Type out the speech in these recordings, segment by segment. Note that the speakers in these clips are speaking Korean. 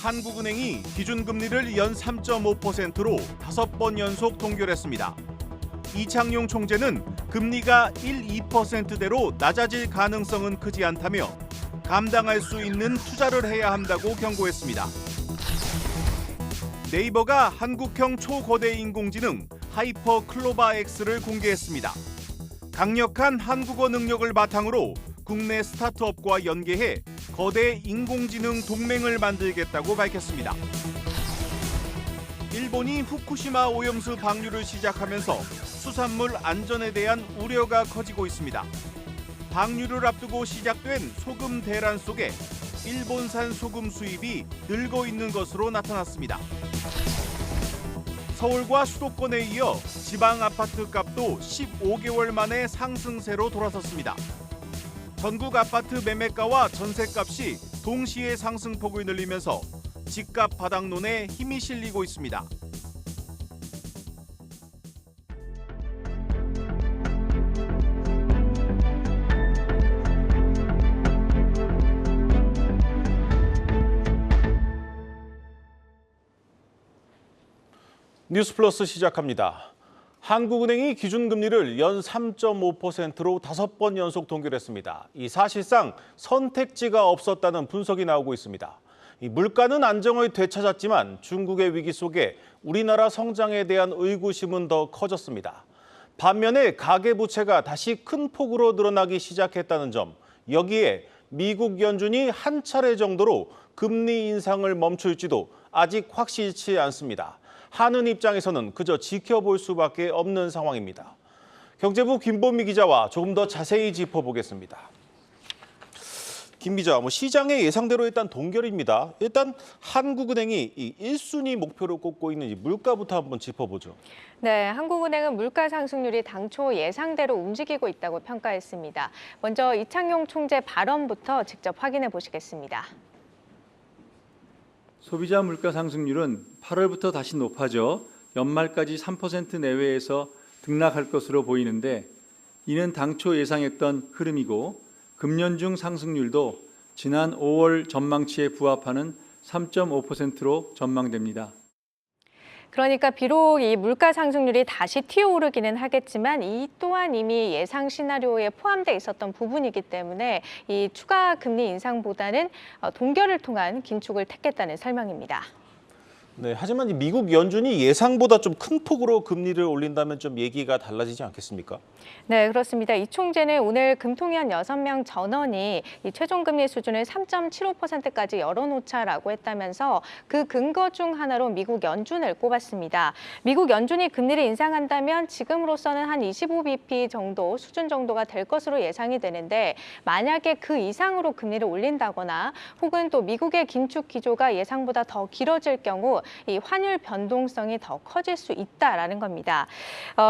한국은행이 기준금리를 연 3.5%로 5번 연속 동결했습니다. 이창용 총재는 금리가 1~2%대로 낮아질 가능성은 크지 않다며 감당할 수 있는 투자를 해야 한다고 경고했습니다. 네이버가 한국형 초거대 인공지능 하이퍼 클로바 X를 공개했습니다. 강력한 한국어 능력을 바탕으로 국내 스타트업과 연계해 거대 인공지능 동맹을 만들겠다고 밝혔습니다. 일본이 후쿠시마 오염수 방류를 시작하면서 수산물 안전에 대한 우려가 커지고 있습니다. 방류를 앞두고 시작된 소금 대란 속에 일본산 소금 수입이 늘고 있는 것으로 나타났습니다. 서울과 수도권에 이어 지방 아파트 값도 15개월 만에 상승세로 돌아섰습니다. 전국 아파트 매매가와 전세값이 동시에 상승폭을 늘리면서 집값 바닥론에 힘이 실리고 있습니다. 뉴스플러스 시작합니다. 한국은행이 기준금리를 연 3.5%로 5번 연속 동결했습니다. 이 사실상 선택지가 없었다는 분석이 나오고 있습니다. 이 물가는 안정을 되찾았지만 중국의 위기 속에 우리나라 성장에 대한 의구심은 더 커졌습니다. 반면에 가계부채가 다시 큰 폭으로 늘어나기 시작했다는 점, 여기에 미국 연준이 한 차례 정도로 금리 인상을 멈출지도 아직 확실치 않습니다. 하는 입장에서는 그저 지켜볼 수밖에 없는 상황입니다. 경제부 김보미 기자와 조금 더 자세히 짚어보겠습니다. 김 기자, 시장의 예상대로 일단 동결입니다. 일단 한국은행이 이 1순위 목표로 꼽고 있는 이 물가부터 한번 짚어보죠. 네, 한국은행은 물가 상승률이 당초 예상대로 움직이고 있다고 평가했습니다. 먼저 이창용 총재 발언부터 직접 확인해 보시겠습니다. 소비자 물가 상승률은 8월부터 다시 높아져 연말까지 3% 내외에서 등락할 것으로 보이는데 이는 당초 예상했던 흐름이고 금년 중 상승률도 지난 5월 전망치에 부합하는 3.5%로 전망됩니다. 그러니까 비록 이 물가 상승률이 다시 튀어오르기는 하겠지만 이 또한 이미 예상 시나리오에 포함돼 있었던 부분이기 때문에 이 추가 금리 인상보다는 동결을 통한 긴축을 택했다는 설명입니다. 네, 하지만 미국 연준이 예상보다 좀 큰 폭으로 금리를 올린다면 좀 얘기가 달라지지 않겠습니까? 네, 그렇습니다. 이 총재는 오늘 금통위원 6명 전원이 이 최종금리 수준을 3.75%까지 열어놓자라고 했다면서 그 근거 중 하나로 미국 연준을 꼽았습니다. 미국 연준이 금리를 인상한다면 지금으로서는 한 25bp 정도 수준 정도가 될 것으로 예상이 되는데 만약에 그 이상으로 금리를 올린다거나 혹은 또 미국의 긴축 기조가 예상보다 더 길어질 경우 이 환율 변동성이 더 커질 수 있다라는 겁니다.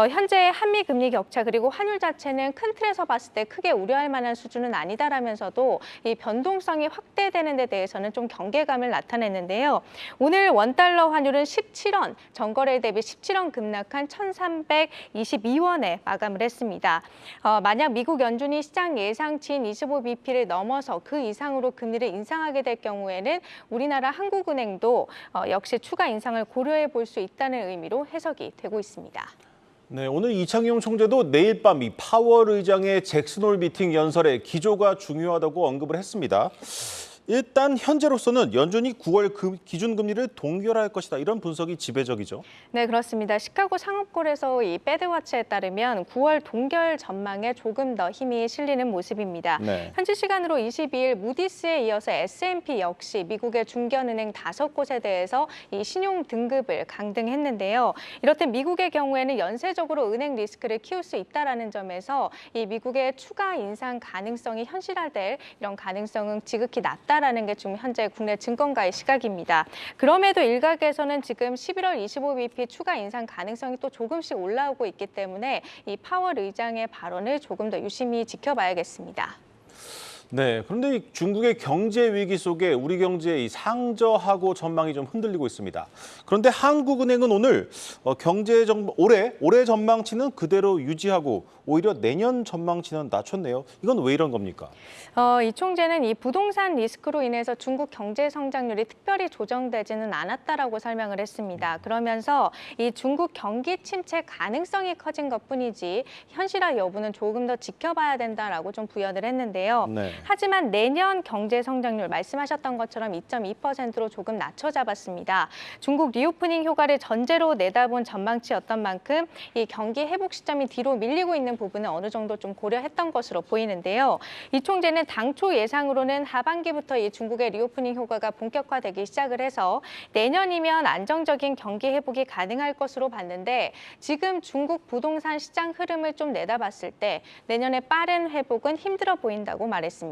현재 한미 금리 격차 그리고 환율 자체는 큰 틀에서 봤을 때 크게 우려할 만한 수준은 아니다라면서도 이 변동성이 확대되는 데 대해서는 좀 경계감을 나타냈는데요. 오늘 원달러 환율은 17원, 전거래 대비 17원 급락한 1,322원에 마감을 했습니다. 만약 미국 연준이 시장 예상치인 25bp를 넘어서 그 이상으로 금리를 인상하게 될 경우에는 우리나라 한국은행도 역시 추가 인상을 고려해 볼 수 있다는 의미로 해석이 되고 있습니다. 네, 오늘 이창용 총재도 내일 밤 이 파월 의장의 잭슨홀 미팅 연설에 기조가 중요하다고 언급을 했습니다. 일단 현재로서는 연준이 9월 기준금리를 동결할 것이다. 이런 분석이 지배적이죠. 네, 그렇습니다. 시카고 상업골에서 이 배드와치에 따르면 9월 동결 전망에 조금 더 힘이 실리는 모습입니다. 네. 현지 시간으로 22일 무디스에 이어서 S&P 역시 미국의 중견은행 5곳에 대해서 이 신용 등급을 강등했는데요. 이렇듯 미국의 경우에는 연쇄적으로 은행 리스크를 키울 수 있다라는 점에서 이 미국의 추가 인상 가능성이 현실화될 이런 가능성은 지극히 낮다라는 게 지금 현재 국내 증권가의 시각입니다. 그럼에도 일각에서는 지금 11월 25bp 추가 인상 가능성이 또 조금씩 올라오고 있기 때문에 이 파월 의장의 발언을 조금 더 유심히 지켜봐야겠습니다. 네, 그런데 이 중국의 경제 위기 속에 우리 경제의 이 상저하고 전망이 좀 흔들리고 있습니다. 그런데 한국은행은 오늘 올해 전망치는 그대로 유지하고 오히려 내년 전망치는 낮췄네요. 이건 왜 이런 겁니까? 이 총재는 이 부동산 리스크로 인해서 중국 경제 성장률이 특별히 조정되지는 않았다라고 설명을 했습니다. 그러면서 이 중국 경기 침체 가능성이 커진 것뿐이지 현실화 여부는 조금 더 지켜봐야 된다라고 좀 부연을 했는데요. 네. 하지만 내년 경제 성장률 말씀하셨던 것처럼 2.2%로 조금 낮춰 잡았습니다. 중국 리오프닝 효과를 전제로 내다본 전망치였던 만큼 이 경기 회복 시점이 뒤로 밀리고 있는 부분은 어느 정도 좀 고려했던 것으로 보이는데요. 이 총재는 당초 예상으로는 하반기부터 이 중국의 리오프닝 효과가 본격화되기 시작을 해서 내년이면 안정적인 경기 회복이 가능할 것으로 봤는데 지금 중국 부동산 시장 흐름을 좀 내다봤을 때 내년에 빠른 회복은 힘들어 보인다고 말했습니다.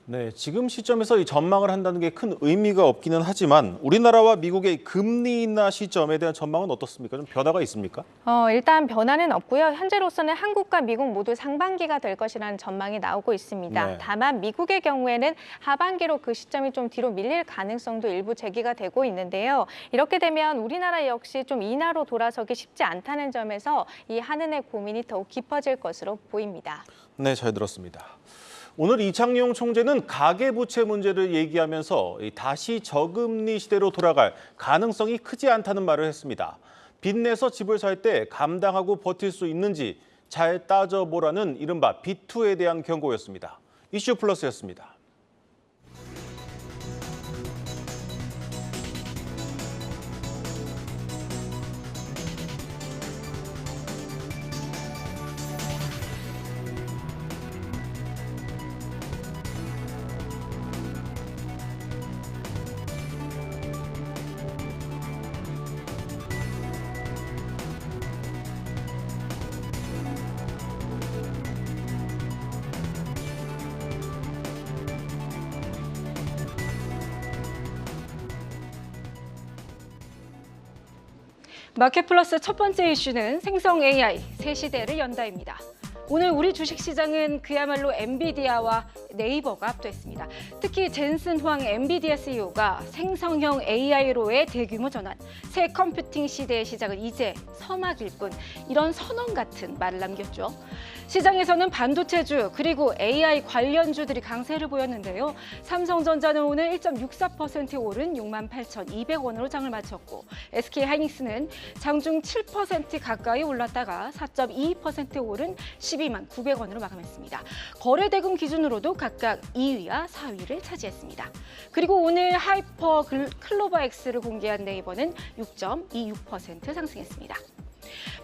네, 지금 시점에서 이 전망을 한다는 게 큰 의미가 없기는 하지만 우리나라와 미국의 금리 인하 시점에 대한 전망은 어떻습니까? 좀 변화가 있습니까? 일단 변화는 없고요. 현재로서는 한국과 미국 모두 상반기가 될 것이라는 전망이 나오고 있습니다. 네. 다만 미국의 경우에는 하반기로 그 시점이 좀 뒤로 밀릴 가능성도 일부 제기가 되고 있는데요. 이렇게 되면 우리나라 역시 좀 인하로 돌아서기 쉽지 않다는 점에서 이 한은의 고민이 더욱 깊어질 것으로 보입니다. 네, 잘 들었습니다. 오늘 이창용 총재는 가계부채 문제를 얘기하면서 다시 저금리 시대로 돌아갈 가능성이 크지 않다는 말을 했습니다. 빚내서 집을 살 때 감당하고 버틸 수 있는지 잘 따져보라는 이른바 빚투에 대한 경고였습니다. 이슈 플러스였습니다. 마켓플러스 첫 번째 이슈는 생성 AI 새 시대를 연다입니다. 오늘 우리 주식시장은 그야말로 엔비디아와 네이버가 압도했습니다. 특히 젠슨 황 엔비디아 CEO가 생성형 AI로의 대규모 전환, 새 컴퓨팅 시대의 시작은 이제 서막일 뿐 이런 선언 같은 말을 남겼죠. 시장에서는 반도체주 그리고 AI 관련주들이 강세를 보였는데요. 삼성전자는 오늘 1.64% 오른 68,200원으로 장을 마쳤고 SK하이닉스는 장중 7% 가까이 올랐다가 4.22% 오른 129,900원으로 마감했습니다. 거래대금 기준으로도 각각 2위와 4위를 차지했습니다. 그리고 오늘 하이퍼 클로버엑스를 공개한 네이버는 6.26% 상승했습니다.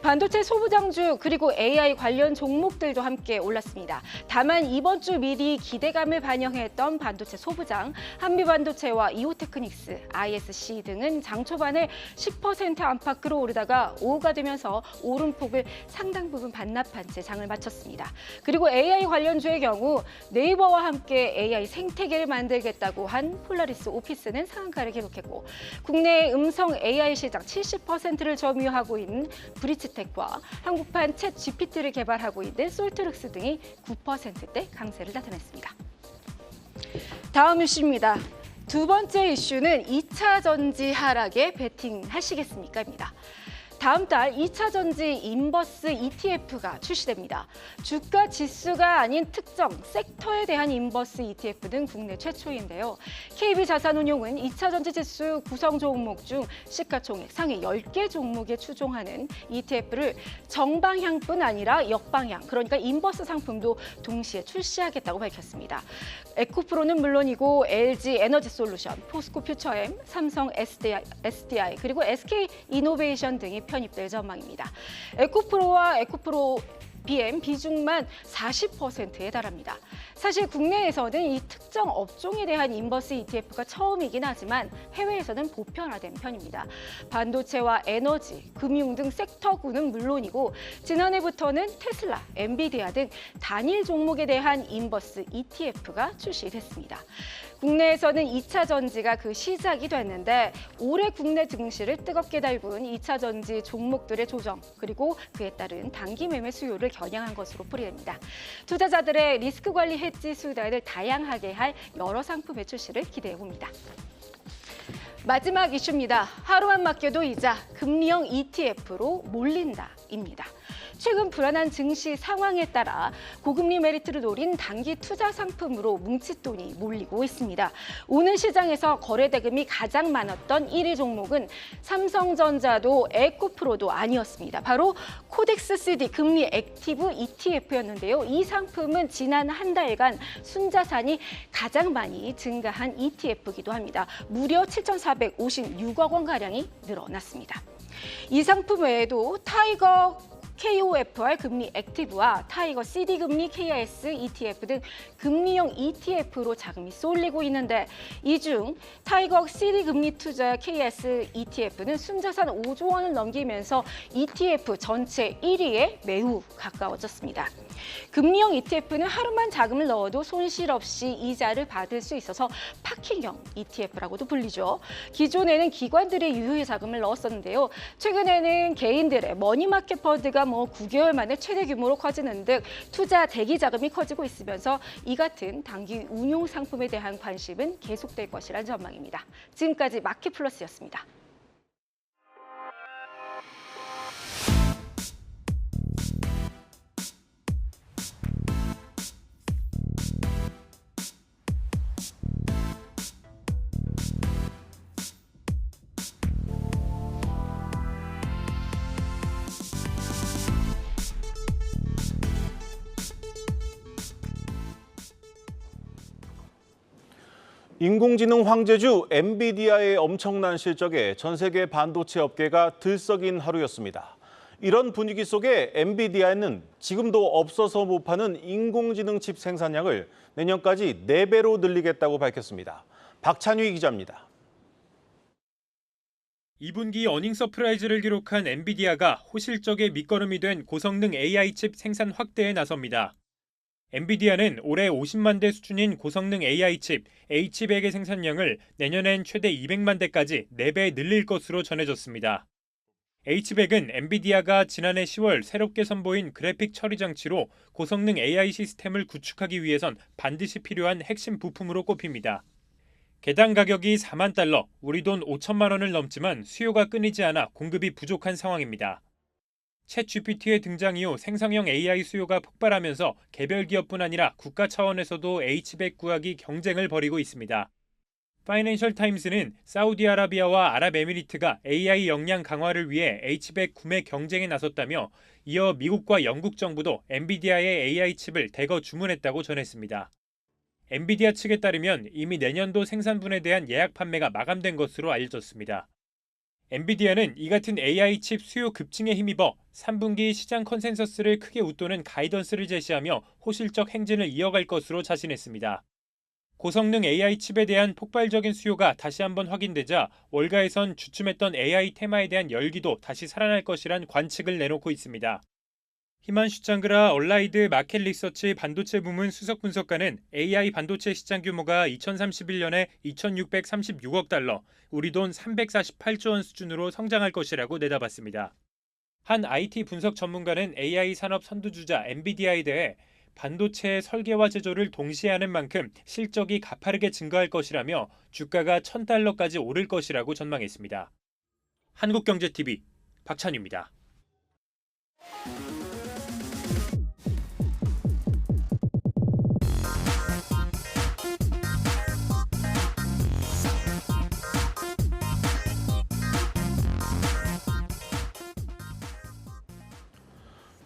반도체 소부장주 그리고 AI 관련 종목들도 함께 올랐습니다. 다만 이번 주 미리 기대감을 반영했던 반도체 소부장, 한미반도체와 이오테크닉스, ISC 등은 장 초반에 10% 안팎 끌어오르다가 오후가 되면서 오름폭을 상당 부분 반납한 채 장을 마쳤습니다. 그리고 AI 관련주의 경우 네이버와 함께 AI 생태계를 만들겠다고 한 폴라리스 오피스는 상한가를 기록했고 국내 음성 AI 시장 70%를 점유하고 있는 브리치텍과 한국판 챗 GPT를 개발하고 있는 솔트룩스 등이 9%대 강세를 나타냈습니다. 다음 이슈입니다. 두 번째 이슈는 2차 전지 하락에 베팅하시겠습니까?입니다. 다음 달 2차 전지 인버스 ETF가 출시됩니다. 주가 지수가 아닌 특정 섹터에 대한 인버스 ETF는 국내 최초인데요. KB자산운용은 2차 전지 지수 구성 종목 중 시가총액 상위 10개 종목에 추종하는 ETF를 정방향뿐 아니라 역방향, 그러니까 인버스 상품도 동시에 출시하겠다고 밝혔습니다. 에코프로는 물론이고 LG 에너지솔루션, 포스코 퓨처엠, 삼성 SDI 그리고 SK이노베이션 등이 편입될 전망입니다. 에코프로와 에코프로 BM 비중만 40%에 달합니다. 사실 국내에서는 이 특정 업종에 대한 인버스 ETF가 처음이긴 하지만 해외에서는 보편화된 편입니다. 반도체와 에너지, 금융 등 섹터군은 물론이고 지난해부터는 테슬라, 엔비디아 등 단일 종목에 대한 인버스 ETF가 출시됐습니다. 국내에서는 2차 전지가 그 시작이 됐는데 올해 국내 증시를 뜨겁게 달군 2차 전지 종목들의 조정 그리고 그에 따른 단기 매매 수요를 겨냥한 것으로 풀이됩니다. 투자자들의 리스크 관리 해지 수단을 다양하게 할 여러 상품의 출시를 기대해 봅니다. 마지막 이슈입니다. 하루만 맡겨도 이자 금리형 ETF로 몰린다입니다. 최근 불안한 증시 상황에 따라 고금리 메리트를 노린 단기 투자 상품으로 뭉칫돈이 몰리고 있습니다. 오늘 시장에서 거래 대금이 가장 많았던 1위 종목은 삼성전자도 에코프로도 아니었습니다. 바로 코덱스 CD 금리 액티브 ETF였는데요. 이 상품은 지난 한 달간 순자산이 가장 많이 증가한 ETF이기도 합니다. 무려 7,456억 원가량이 늘어났습니다. 이 상품 외에도 타이거 KOFR 금리 액티브와 타이거 CD 금리 KRS ETF 등 금리형 ETF로 자금이 쏠리고 있는데 이 중 타이거 CD 금리 투자 KRS ETF는 순자산 5조 원을 넘기면서 ETF 전체 1위에 매우 가까워졌습니다. 금리형 ETF는 하루만 자금을 넣어도 손실 없이 이자를 받을 수 있어서 파킹형 ETF라고도 불리죠. 기존에는 기관들이 유효의 자금을 넣었었는데요. 최근에는 개인들의 머니마켓 펀드가 9개월 만에 최대 규모로 커지는 등 투자 대기 자금이 커지고 있으면서 이 같은 단기 운용 상품에 대한 관심은 계속될 것이라는 전망입니다. 지금까지 마켓플러스였습니다. 인공지능 황제주 엔비디아의 엄청난 실적에 전 세계 반도체 업계가 들썩인 하루였습니다. 이런 분위기 속에 엔비디아는 지금도 없어서 못 파는 인공지능 칩 생산량을 내년까지 4배로 늘리겠다고 밝혔습니다. 박찬휘 기자입니다. 2분기 어닝 서프라이즈를 기록한 엔비디아가 호실적의 밑거름이 된 고성능 AI 칩 생산 확대에 나섭니다. 엔비디아는 올해 50만 대 수준인 고성능 AI 칩 H100의 생산량을 내년엔 최대 200만 대까지 4배 늘릴 것으로 전해졌습니다. H100은 엔비디아가 지난해 10월 새롭게 선보인 그래픽 처리 장치로 고성능 AI 시스템을 구축하기 위해선 반드시 필요한 핵심 부품으로 꼽힙니다. 개당 가격이 4만 달러, 우리 돈 5천만 원을 넘지만 수요가 끊이지 않아 공급이 부족한 상황입니다. 챗 GPT의 등장 이후 생성형 AI 수요가 폭발하면서 개별 기업뿐 아니라 국가 차원에서도 H100 구하기 경쟁을 벌이고 있습니다. 파이낸셜 타임스는 사우디아라비아와 아랍에미리트가 AI 역량 강화를 위해 H100 구매 경쟁에 나섰다며 이어 미국과 영국 정부도 엔비디아의 AI 칩을 대거 주문했다고 전했습니다. 엔비디아 측에 따르면 이미 내년도 생산분에 대한 예약 판매가 마감된 것으로 알려졌습니다. 엔비디아는 이 같은 AI 칩 수요 급증에 힘입어 3분기 시장 컨센서스를 크게 웃도는 가이던스를 제시하며 호실적 행진을 이어갈 것으로 자신했습니다. 고성능 AI 칩에 대한 폭발적인 수요가 다시 한번 확인되자 월가에선 주춤했던 AI 테마에 대한 열기도 다시 살아날 것이란 관측을 내놓고 있습니다. 히만슈 창그라 얼라이드 마켓 리서치 반도체 부문 수석 분석가는 AI 반도체 시장 규모가 2031년에 2,636억 달러, 우리 돈 348조 원 수준으로 성장할 것이라고 내다봤습니다. 한 IT 분석 전문가는 AI 산업 선두주자 엔비디아에 대해 반도체의 설계와 제조를 동시에 하는 만큼 실적이 가파르게 증가할 것이라며 주가가 1,000달러까지 오를 것이라고 전망했습니다. 한국경제TV 박찬희입니다.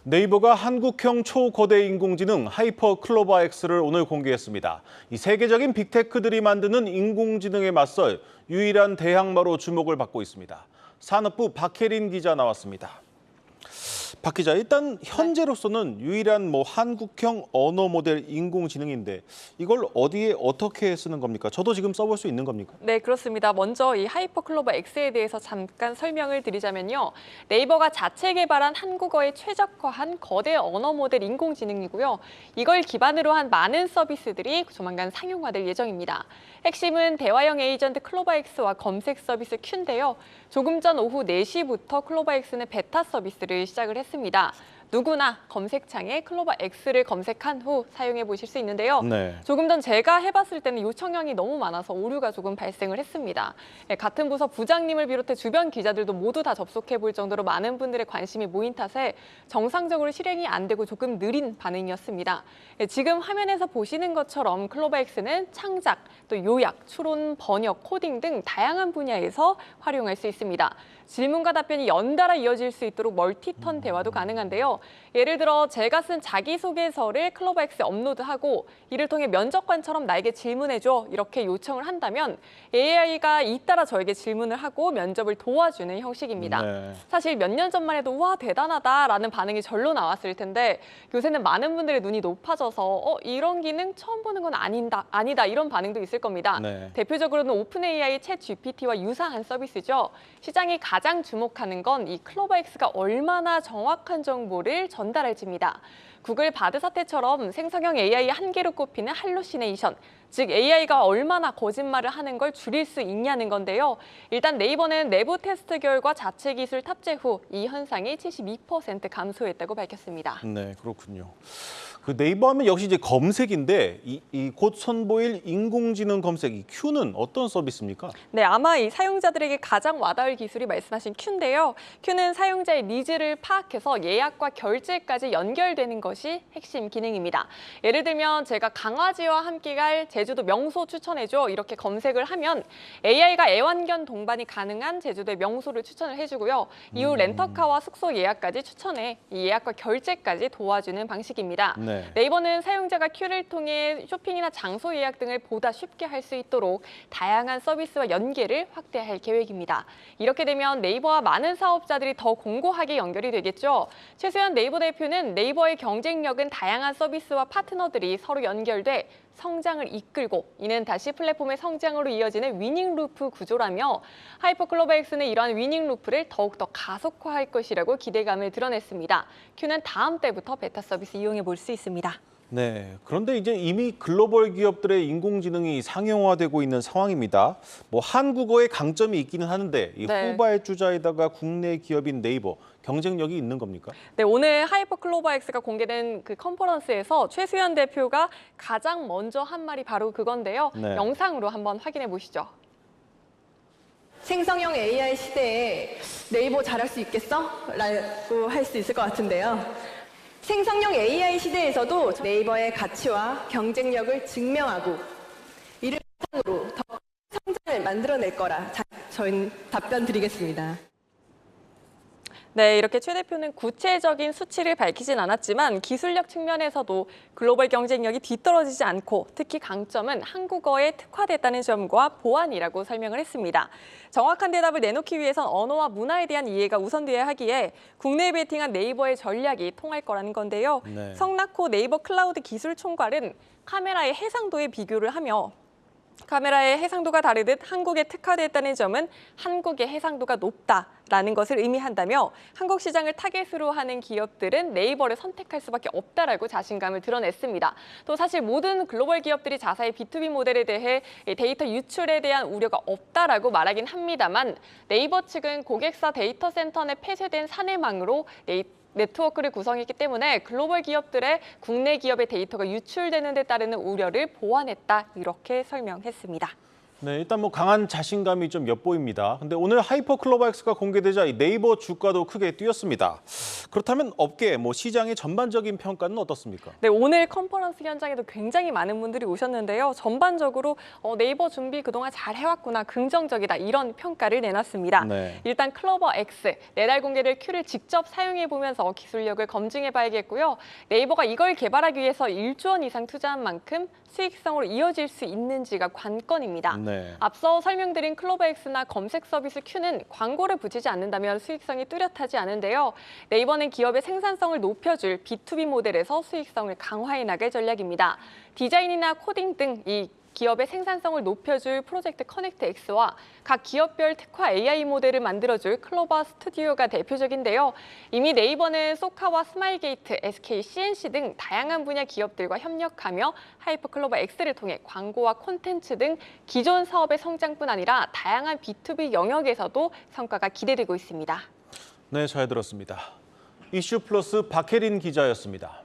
네이버가 한국형 초거대 인공지능 하이퍼 클로버 X를 오늘 공개했습니다. 이 세계적인 빅테크들이 만드는 인공지능에 맞설 유일한 대항마로 주목을 받고 있습니다. 산업부 박혜린 기자 나왔습니다. 박 기자, 일단 현재로서는 유일한 한국형 언어 모델 인공지능인데 이걸 어디에 어떻게 쓰는 겁니까? 저도 지금 써볼 수 있는 겁니까? 네, 그렇습니다. 먼저 이 하이퍼클로버 X에 대해서 잠깐 설명을 드리자면요. 네이버가 자체 개발한 한국어에 최적화한 거대 언어 모델 인공지능이고요. 이걸 기반으로 한 많은 서비스들이 조만간 상용화될 예정입니다. 핵심은 대화형 에이전트 클로버X와 검색 서비스 Q인데요. 조금 전 오후 4시부터 클로버X는 베타 서비스를 시작을 했습니다. 누구나 검색창에 클로버X를 검색한 후 사용해 보실 수 있는데요. 네. 조금 전 제가 해봤을 때는 요청량이 너무 많아서 오류가 조금 발생을 했습니다. 같은 부서 부장님을 비롯해 주변 기자들도 모두 다 접속해 볼 정도로 많은 분들의 관심이 모인 탓에 정상적으로 실행이 안 되고 조금 느린 반응이었습니다. 지금 화면에서 보시는 것처럼 클로버X는 창작, 또 요약, 추론, 번역, 코딩 등 다양한 분야에서 활용할 수 있습니다. 질문과 답변이 연달아 이어질 수 있도록 멀티턴 대화도 가능한데요. 예를 들어 제가 쓴 자기소개서를 클로버X에 업로드하고 이를 통해 면접관처럼 나에게 질문해줘 이렇게 요청을 한다면 AI가 잇따라 저에게 질문을 하고 면접을 도와주는 형식입니다. 네. 사실 몇 년 전만 해도 와 대단하다라는 반응이 절로 나왔을 텐데 요새는 많은 분들의 눈이 높아져서 이런 기능 처음 보는 건 아니다 이런 반응도 있을 겁니다. 네. 대표적으로는 오픈 AI 챗 GPT와 유사한 서비스죠. 시장이 가장 주목하는 건 이 클로버X가 얼마나 정확한 정보를 전달할지입니다. 구글 바드 사태처럼 생성형 AI 한계로 꼽히는 할루시네이션, 즉 AI가 얼마나 거짓말을 하는 걸 줄일 수 있냐는 건데요. 일단 네이버는 내부 테스트 결과 자체 기술 탑재 후 이 현상이 72% 감소했다고 밝혔습니다. 네, 그렇군요. 그 네이버 하면 역시 이제 검색인데 이 곧 선보일 인공지능 검색, 이 Q는 어떤 서비스입니까? 네, 아마 이 사용자들에게 가장 와닿을 기술이 말씀하신 Q인데요. Q는 사용자의 니즈를 파악해서 예약과 결제까지 연결되는 것이 핵심 기능입니다. 예를 들면 제가 강아지와 함께 갈 제주도 명소 추천해줘 이렇게 검색을 하면 AI가 애완견 동반이 가능한 제주도의 명소를 추천을 해주고요. 이후 렌터카와 숙소 예약까지 추천해 이 예약과 결제까지 도와주는 방식입니다. 네. 네이버는 사용자가 Q를 통해 쇼핑이나 장소 예약 등을 보다 쉽게 할 수 있도록 다양한 서비스와 연계를 확대할 계획입니다. 이렇게 되면 네이버와 많은 사업자들이 더 공고하게 연결이 되겠죠. 최수연 네이버 대표는 네이버의 경쟁력은 다양한 서비스와 파트너들이 서로 연결돼 성장을 이끌고 이는 다시 플랫폼의 성장으로 이어지는 위닝 루프 구조라며 하이퍼클로버X는 이러한 위닝 루프를 더욱더 가속화할 것이라고 기대감을 드러냈습니다. Q는 다음 달부터 베타 서비스 이용해 볼 수 있습니다. 네, 그런데 이제 이미 글로벌 기업들의 인공지능이 상용화되고 있는 상황입니다. 한국어의 강점이 있기는 하는데 이 네. 후발주자에다가 국내 기업인 네이버 경쟁력이 있는 겁니까? 네, 오늘 하이퍼클로버X가 공개된 그 컨퍼런스에서 최수연 대표가 가장 먼저 한 말이 바로 그건데요. 네. 영상으로 한번 확인해 보시죠. 생성형 AI 시대에 네이버 잘할 수 있겠어? 라고 할 수 있을 것 같은데요. 생성형 AI 시대에서도 네이버의 가치와 경쟁력을 증명하고 이를 바탕으로 더 성장을 만들어낼 거라 저희는 답변 드리겠습니다. 네, 이렇게 최 대표는 구체적인 수치를 밝히진 않았지만 기술력 측면에서도 글로벌 경쟁력이 뒤떨어지지 않고 특히 강점은 한국어에 특화됐다는 점과 보안이라고 설명을 했습니다. 정확한 대답을 내놓기 위해선 언어와 문화에 대한 이해가 우선돼야 하기에 국내에 베팅한 네이버의 전략이 통할 거라는 건데요. 네. 성낙호 네이버 클라우드 기술 총괄은 카메라의 해상도에 비교를 하며 카메라의 해상도가 다르듯 한국에 특화됐다는 점은 한국의 해상도가 높다라는 것을 의미한다며 한국 시장을 타겟으로 하는 기업들은 네이버를 선택할 수밖에 없다라고 자신감을 드러냈습니다. 또 사실 모든 글로벌 기업들이 자사의 B2B 모델에 대해 데이터 유출에 대한 우려가 없다라고 말하긴 합니다만 네이버 측은 고객사 데이터 센터 내 폐쇄된 사내망으로 네트워크를 구성했기 때문에 글로벌 기업들의 국내 기업의 데이터가 유출되는 데 따르는 우려를 보완했다 이렇게 설명했습니다. 네, 일단 강한 자신감이 좀 엿보입니다. 근데 오늘 하이퍼클로버X가 공개되자 이 네이버 주가도 크게 뛰었습니다. 그렇다면 업계, 시장의 전반적인 평가는 어떻습니까? 네, 오늘 컨퍼런스 현장에도 굉장히 많은 분들이 오셨는데요. 전반적으로 네이버 준비 그동안 잘 해왔구나, 긍정적이다 이런 평가를 내놨습니다. 네. 일단 클로버X, 내달 공개될 Q를 직접 사용해보면서 기술력을 검증해봐야겠고요. 네이버가 이걸 개발하기 위해서 1조 원 이상 투자한 만큼 수익성으로 이어질 수 있는지가 관건입니다. 네. 네. 앞서 설명드린 클로버엑스나 검색 서비스 Q는 광고를 붙이지 않는다면 수익성이 뚜렷하지 않은데요. 네이버는 기업의 생산성을 높여줄 B2B 모델에서 수익성을 강화해 나갈 전략입니다. 디자인이나 코딩 등 이 기업의 생산성을 높여줄 프로젝트 커넥트 X와 각 기업별 특화 AI 모델을 만들어줄 클로버 스튜디오가 대표적인데요. 이미 네이버는 소카와 스마일게이트, SK, CNC 등 다양한 분야 기업들과 협력하며 하이퍼 클로버 X를 통해 광고와 콘텐츠 등 기존 사업의 성장뿐 아니라 다양한 B2B 영역에서도 성과가 기대되고 있습니다. 네, 잘 들었습니다. 이슈 플러스 박혜린 기자였습니다.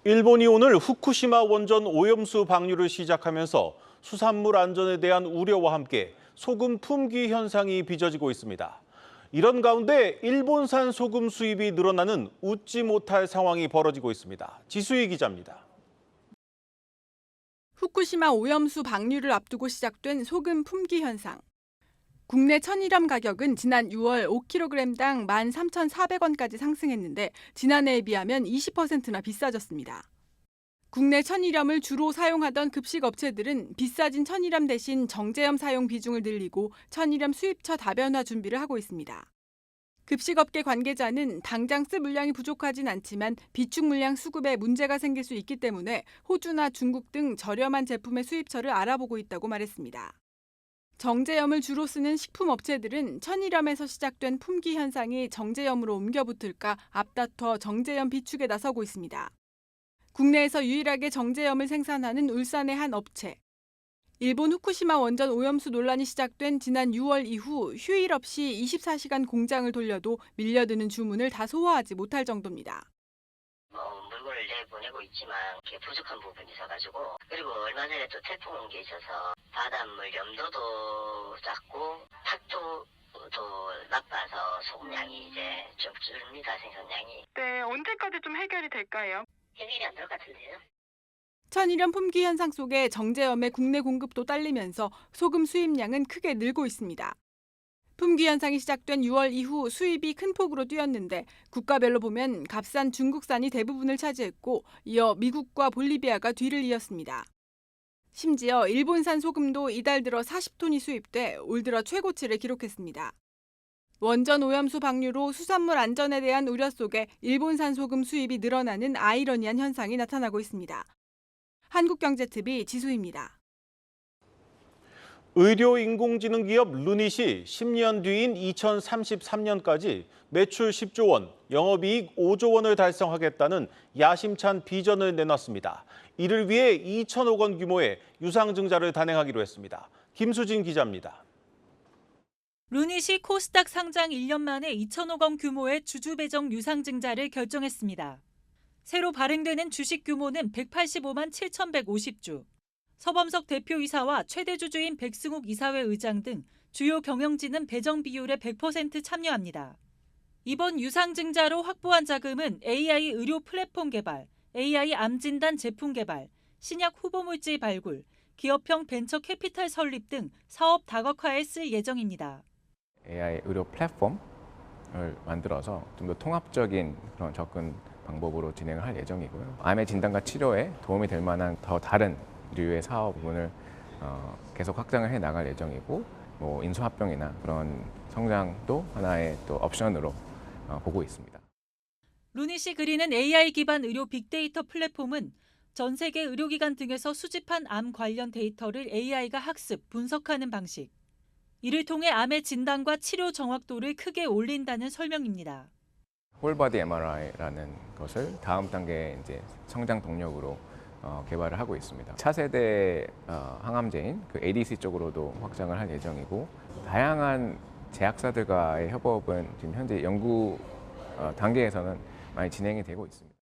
일본이 오늘 후쿠시마 원전 오염수 방류를 시작하면서 수산물 안전에 대한 우려와 함께 소금 품귀 현상이 빚어지고 있습니다. 이런 가운데 일본산 소금 수입이 늘어나는 웃지 못할 상황이 벌어지고 있습니다. 지수희 기자입니다. 후쿠시마 오염수 방류를 앞두고 시작된 소금 품귀 현상. 국내 천일염 가격은 지난 6월 5kg당 13,400원까지 상승했는데 지난해에 비하면 20%나 비싸졌습니다. 국내 천일염을 주로 사용하던 급식업체들은 비싸진 천일염 대신 정제염 사용 비중을 늘리고 천일염 수입처 다변화 준비를 하고 있습니다. 급식업계 관계자는 당장 쓸 물량이 부족하진 않지만 비축 물량 수급에 문제가 생길 수 있기 때문에 호주나 중국 등 저렴한 제품의 수입처를 알아보고 있다고 말했습니다. 정제염을 주로 쓰는 식품업체들은 천일염에서 시작된 품귀 현상이 정제염으로 옮겨붙을까 앞다퉈 정제염 비축에 나서고 있습니다. 국내에서 유일하게 정제염을 생산하는 울산의 한 업체. 일본 후쿠시마 원전 오염수 논란이 시작된 지난 6월 이후 휴일 없이 24시간 공장을 돌려도 밀려드는 주문을 다 소화하지 못할 정도입니다. 물건을 내보내고 있지만 부족한 부분이 있어가지고, 그리고 얼마 전에 또 태풍 온 게 있어서 바닷물 염도도 작고 탁도도 나빠서 소금량이 이제 좀 줍니다, 생산량이. 네, 언제까지 좀 해결이 될까요? 해결이 안 될 것 같은데요. 천일염 품귀 현상 속에 정제염의 국내 공급도 딸리면서 소금 수입량은 크게 늘고 있습니다. 품귀 현상이 시작된 6월 이후 수입이 큰 폭으로 뛰었는데 국가별로 보면 값싼 중국산이 대부분을 차지했고 이어 미국과 볼리비아가 뒤를 이었습니다. 심지어 일본산 소금도 이달 들어 40톤이 수입돼 올 들어 최고치를 기록했습니다. 원전 오염수 방류로 수산물 안전에 대한 우려 속에 일본산 소금 수입이 늘어나는 아이러니한 현상이 나타나고 있습니다. 한국경제TV 지수입니다. 의료인공지능 기업 루닛이 10년 뒤인 2033년까지 매출 10조 원, 영업이익 5조 원을 달성하겠다는 야심찬 비전을 내놨습니다. 이를 위해 2천억 원 규모의 유상증자를 단행하기로 했습니다. 김수진 기자입니다. 루닛이 코스닥 상장 1년 만에 2천억 원 규모의 주주 배정 유상증자를 결정했습니다. 새로 발행되는 주식 규모는 185만 7,150주. 서범석 대표이사와 최대 주주인 백승욱 이사회 의장 등 주요 경영진은 배정 비율에 100% 참여합니다. 이번 유상증자로 확보한 자금은 AI 의료 플랫폼 개발, AI 암 진단 제품 개발, 신약 후보 물질 발굴, 기업형 벤처 캐피탈 설립 등 사업 다각화에 쓸 예정입니다. AI 의료 플랫폼을 만들어서 좀 더 통합적인 그런 접근 방법으로 진행을 할 예정이고요. 암의 진단과 치료에 도움이 될 만한 더 다른 류의 사업 부분을 계속 확장을 해 나갈 예정이고, 인수합병이나 그런 성장도 하나의 또 옵션으로 보고 있습니다. 루닛이 그리는 AI 기반 의료 빅데이터 플랫폼은 전 세계 의료기관 등에서 수집한 암 관련 데이터를 AI가 학습, 분석하는 방식. 이를 통해 암의 진단과 치료 정확도를 크게 올린다는 설명입니다. 홀바디 MRI라는 것을 다음 단계의 이제 성장 동력으로 개발을 하고 있습니다. 차세대 항암제인 그 ADC 쪽으로도 확장을 할 예정이고 다양한 제약사들과의 협업은 지금 현재 연구 단계에서는 많이 진행이 되고 있습니다.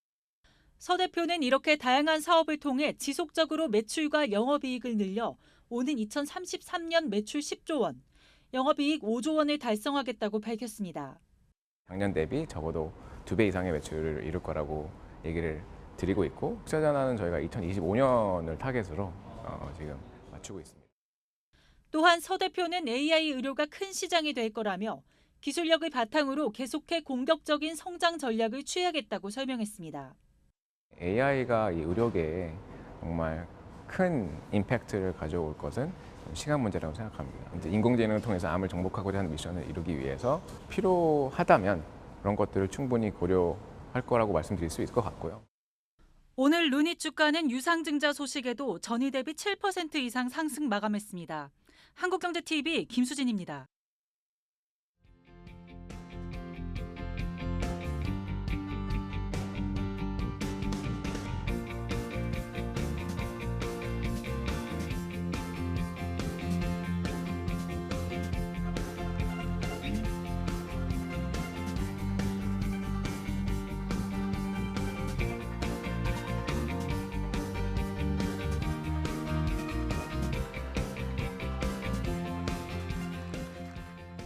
서 대표는 이렇게 다양한 사업을 통해 지속적으로 매출과 영업이익을 늘려 오는 2033년 매출 10조 원, 영업이익 5조 원을 달성하겠다고 밝혔습니다. 작년 대비 적어도 2배 이상의 매출을 이룰 거라고 얘기를 드리고 있고 흑자전환은 저희가 2025년을 타겟으로 지금 맞추고 있습니다. 또한 서 대표는 AI 의료가 큰 시장이 될 거라며 기술력을 바탕으로 계속해 공격적인 성장 전략을 취하겠다고 설명했습니다. AI가 이 의료계에 정말 큰 임팩트를 가져올 것은 시간 문제라고 생각합니다. 이제 인공지능을 통해서 암을 정복하고자 하는 미션을 이루기 위해서 필요하다면 그런 것들을 충분히 고려할 거라고 말씀드릴 수 있을 것 같고요. 오늘 루니 주가는 유상증자 소식에도 전일 대비 7% 이상 상승 마감했습니다. 한국경제TV 김수진입니다.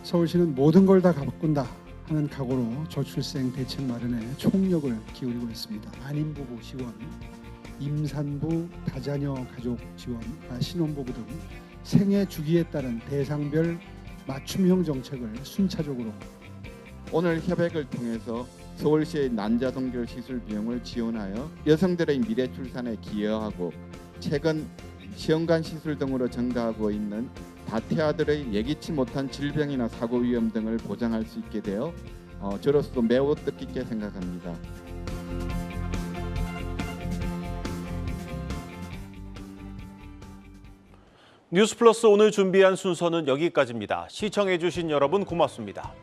서울시는 모든 걸 다 바꾼다 하는 각오로 저출생 대책 마련에 총력을 기울이고 있습니다. 안임부부 지원, 임산부 다자녀 가족 지원, 신혼부부 등 생애 주기에 따른 대상별 맞춤형 정책을 순차적으로 오늘 협약을 통해서 서울시의 난자동결 시술 비용을 지원하여 여성들의 미래 출산에 기여하고 최근 시험관 시술 등으로 증가하고 있는 다태아들의 예기치 못한 질병이나 사고 위험 등을 보장할 수 있게 되어 저로서도 매우 뜻깊게 생각합니다. 뉴스플러스 오늘 준비한 순서는 여기까지입니다. 시청해주신 여러분 고맙습니다.